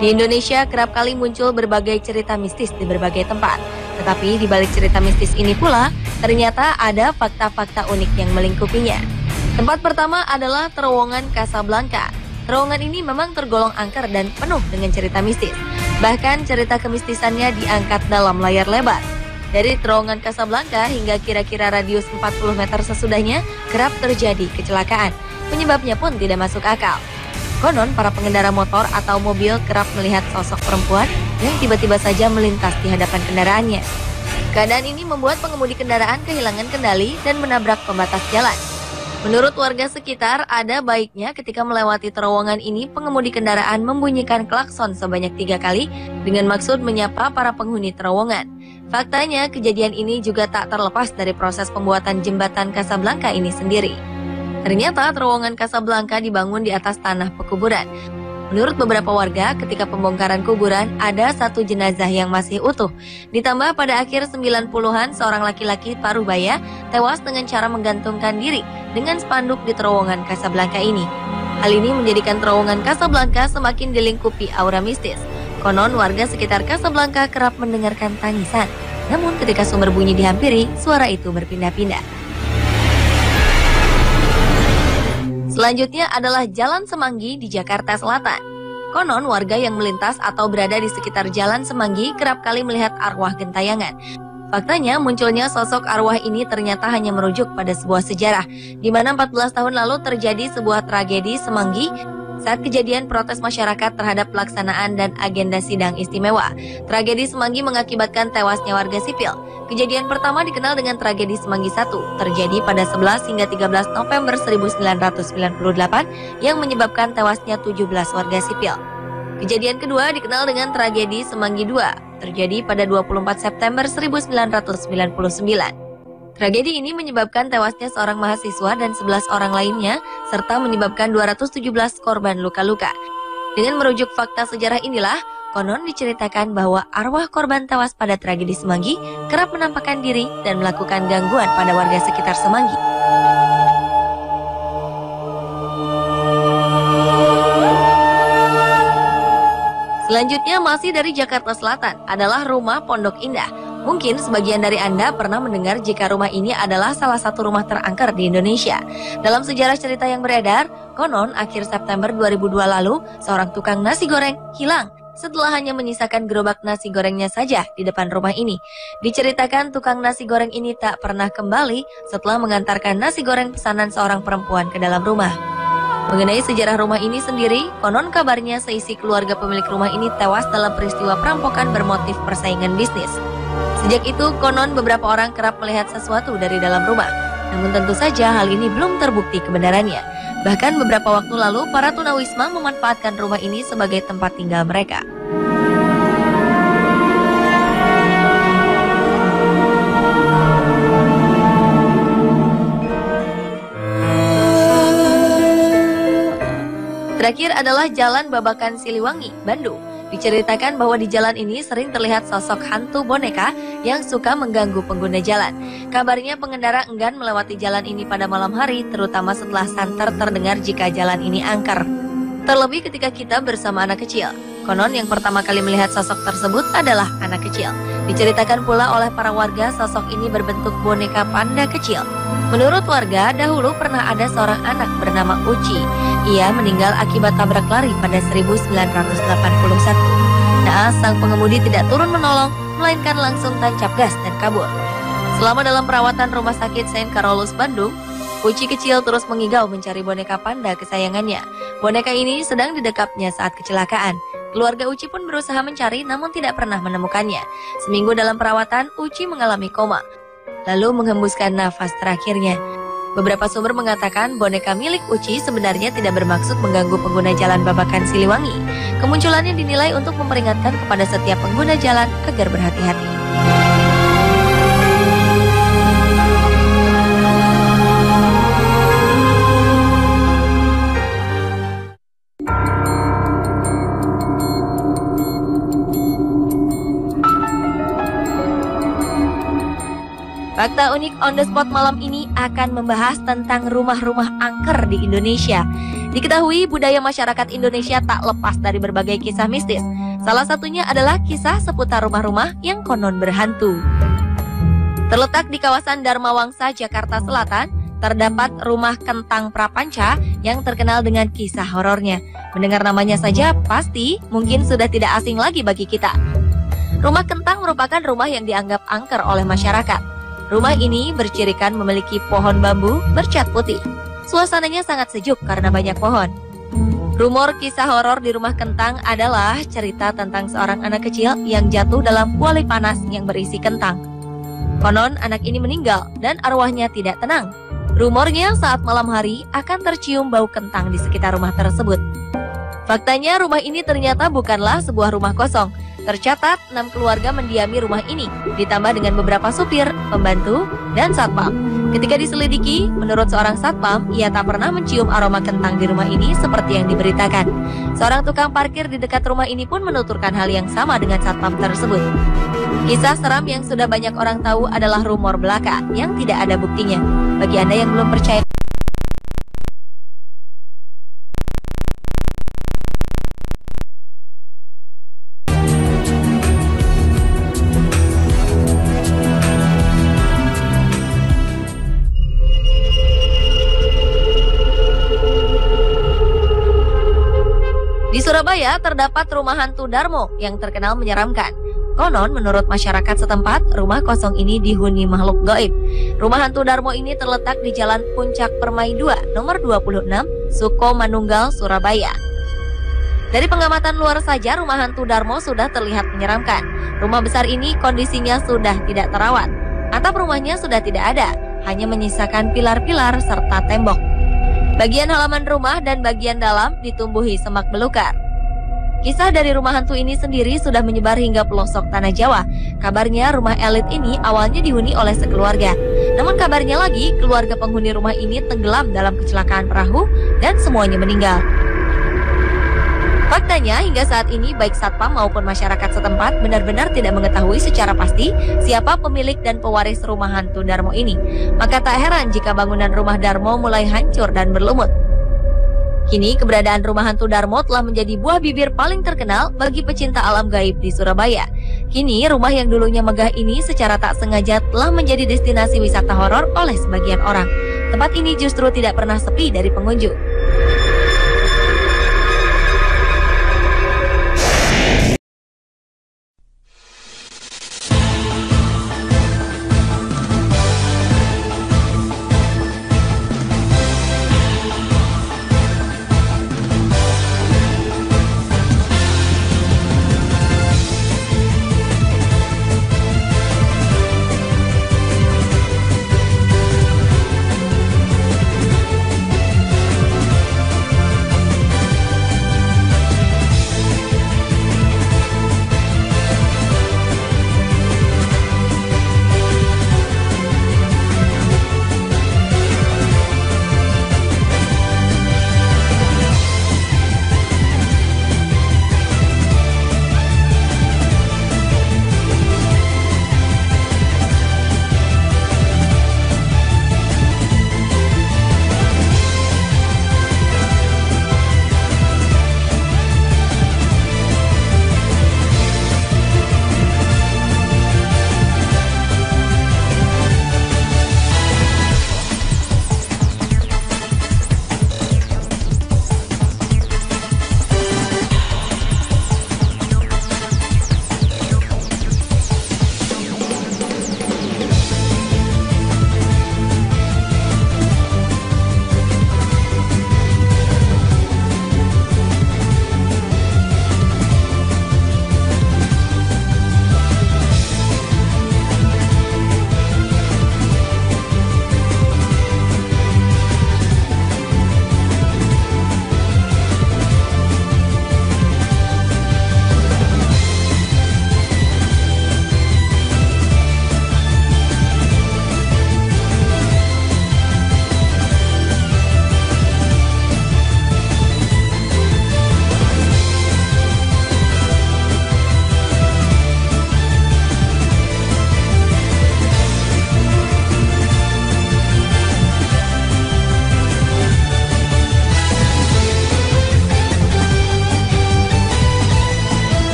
Di Indonesia kerap kali muncul berbagai cerita mistis di berbagai tempat. Tetapi di balik cerita mistis ini pula, ternyata ada fakta-fakta unik yang melingkupinya. Tempat pertama adalah terowongan Casablanca. Terowongan ini memang tergolong angker dan penuh dengan cerita mistis. Bahkan cerita kemistisannya diangkat dalam layar lebar. Dari terowongan Casablanca hingga kira-kira radius 40 meter sesudahnya kerap terjadi kecelakaan. Penyebabnya pun tidak masuk akal. Konon para pengendara motor atau mobil kerap melihat sosok perempuan yang tiba-tiba saja melintas di hadapan kendaraannya. Keadaan ini membuat pengemudi kendaraan kehilangan kendali dan menabrak pembatas jalan. Menurut warga sekitar, ada baiknya ketika melewati terowongan ini pengemudi kendaraan membunyikan klakson sebanyak 3 kali dengan maksud menyapa para penghuni terowongan. Faktanya, kejadian ini juga tak terlepas dari proses pembuatan jembatan Casablanca ini sendiri. Ternyata terowongan Casablanca dibangun di atas tanah pekuburan. Menurut beberapa warga, ketika pembongkaran kuburan, ada satu jenazah yang masih utuh. Ditambah pada akhir 90-an, seorang laki-laki parubaya tewas dengan cara menggantungkan diri dengan spanduk di terowongan Casablanca ini. Hal ini menjadikan terowongan Casablanca semakin dilingkupi aura mistis. Konon warga sekitar Casablanca kerap mendengarkan tangisan. Namun ketika sumber bunyi dihampiri, suara itu berpindah-pindah. Selanjutnya adalah Jalan Semanggi di Jakarta Selatan. Konon warga yang melintas atau berada di sekitar Jalan Semanggi kerap kali melihat arwah gentayangan. Faktanya munculnya sosok arwah ini ternyata hanya merujuk pada sebuah sejarah, di mana 14 tahun lalu terjadi sebuah tragedi Semanggi saat kejadian protes masyarakat terhadap pelaksanaan dan agenda sidang istimewa. Tragedi Semanggi mengakibatkan tewasnya warga sipil. Kejadian pertama dikenal dengan tragedi Semanggi I, terjadi pada 11 hingga 13 November 1998 yang menyebabkan tewasnya 17 warga sipil. Kejadian kedua dikenal dengan tragedi Semanggi II, terjadi pada 24 September 1999. Tragedi ini menyebabkan tewasnya seorang mahasiswa dan 11 orang lainnya, serta menyebabkan 217 korban luka-luka. Dengan merujuk fakta sejarah inilah, konon diceritakan bahwa arwah korban tewas pada tragedi Semanggi kerap menampakkan diri dan melakukan gangguan pada warga sekitar Semanggi. Selanjutnya masih dari Jakarta Selatan adalah rumah Pondok Indah. Mungkin sebagian dari Anda pernah mendengar jika rumah ini adalah salah satu rumah terangker di Indonesia. Dalam sejarah cerita yang beredar, konon akhir September 2002 lalu, seorang tukang nasi goreng hilang setelah hanya menyisakan gerobak nasi gorengnya saja di depan rumah ini. Diceritakan tukang nasi goreng ini tak pernah kembali setelah mengantarkan nasi goreng pesanan seorang perempuan ke dalam rumah. Mengenai sejarah rumah ini sendiri, konon kabarnya seisi keluarga pemilik rumah ini tewas dalam peristiwa perampokan bermotif persaingan bisnis. Sejak itu, konon beberapa orang kerap melihat sesuatu dari dalam rumah. Namun tentu saja hal ini belum terbukti kebenarannya. Bahkan beberapa waktu lalu, para tunawisma memanfaatkan rumah ini sebagai tempat tinggal mereka. Terakhir adalah Jalan Babakan Siliwangi, Bandung. Diceritakan bahwa di jalan ini sering terlihat sosok hantu boneka yang suka mengganggu pengguna jalan. Kabarnya pengendara enggan melewati jalan ini pada malam hari, terutama setelah santer terdengar jika jalan ini angker. Terlebih ketika kita bersama anak kecil. Konon yang pertama kali melihat sosok tersebut adalah anak kecil. Diceritakan pula oleh para warga sosok ini berbentuk boneka panda kecil. Menurut warga, dahulu pernah ada seorang anak bernama Uci. Ia meninggal akibat tabrak lari pada 1981. Naas sang pengemudi tidak turun menolong, melainkan langsung tancap gas dan kabur. Selama dalam perawatan Rumah Sakit Saint Carolus Bandung, Uci kecil terus mengigau mencari boneka panda kesayangannya. Boneka ini sedang didekapnya saat kecelakaan. Keluarga Uci pun berusaha mencari namun tidak pernah menemukannya. Seminggu dalam perawatan, Uci mengalami koma, lalu menghembuskan nafas terakhirnya. Beberapa sumber mengatakan boneka milik Uci sebenarnya tidak bermaksud mengganggu pengguna jalan Babakan Siliwangi. Kemunculannya dinilai untuk memperingatkan kepada setiap pengguna jalan agar berhati-hati. Fakta unik on the spot malam ini akan membahas tentang rumah-rumah angker di Indonesia. Diketahui budaya masyarakat Indonesia tak lepas dari berbagai kisah mistis. Salah satunya adalah kisah seputar rumah-rumah yang konon berhantu. Terletak di kawasan Dharma Wangsa, Jakarta Selatan, terdapat rumah Kentang Prapanca yang terkenal dengan kisah horornya. Mendengar namanya saja pasti mungkin sudah tidak asing lagi bagi kita. Rumah Kentang merupakan rumah yang dianggap angker oleh masyarakat. Rumah ini bercirikan memiliki pohon bambu bercat putih. Suasananya sangat sejuk karena banyak pohon. Rumor kisah horor di rumah Kentang adalah cerita tentang seorang anak kecil yang jatuh dalam kuali panas yang berisi kentang. Konon anak ini meninggal dan arwahnya tidak tenang. Rumornya saat malam hari akan tercium bau kentang di sekitar rumah tersebut. Faktanya rumah ini ternyata bukanlah sebuah rumah kosong. Tercatat 6 keluarga mendiami rumah ini, ditambah dengan beberapa supir, pembantu, dan satpam. Ketika diselidiki, menurut seorang satpam, ia tak pernah mencium aroma kentang di rumah ini seperti yang diberitakan. Seorang tukang parkir di dekat rumah ini pun menuturkan hal yang sama dengan satpam tersebut. Kisah seram yang sudah banyak orang tahu adalah rumor belaka yang tidak ada buktinya. Bagi Anda yang belum percaya, di Surabaya terdapat rumah hantu Darmo yang terkenal menyeramkan. Konon menurut masyarakat setempat, rumah kosong ini dihuni makhluk gaib. Rumah hantu Darmo ini terletak di Jalan Puncak Permai 2, nomor 26, Suko Manunggal, Surabaya. Dari pengamatan luar saja, rumah hantu Darmo sudah terlihat menyeramkan. Rumah besar ini kondisinya sudah tidak terawat. Atap rumahnya sudah tidak ada, hanya menyisakan pilar-pilar serta tembok. Bagian halaman rumah dan bagian dalam ditumbuhi semak belukar. Kisah dari rumah hantu ini sendiri sudah menyebar hingga pelosok tanah Jawa. Kabarnya rumah elit ini awalnya dihuni oleh sekeluarga. Namun kabarnya lagi keluarga penghuni rumah ini tenggelam dalam kecelakaan perahu dan semuanya meninggal. Faktanya hingga saat ini baik satpam maupun masyarakat setempat benar-benar tidak mengetahui secara pasti siapa pemilik dan pewaris rumah hantu Darmo ini. Maka tak heran jika bangunan rumah Darmo mulai hancur dan berlumut. Kini keberadaan rumah hantu Darmo telah menjadi buah bibir paling terkenal bagi pecinta alam gaib di Surabaya. Kini rumah yang dulunya megah ini secara tak sengaja telah menjadi destinasi wisata horor oleh sebagian orang. Tempat ini justru tidak pernah sepi dari pengunjung.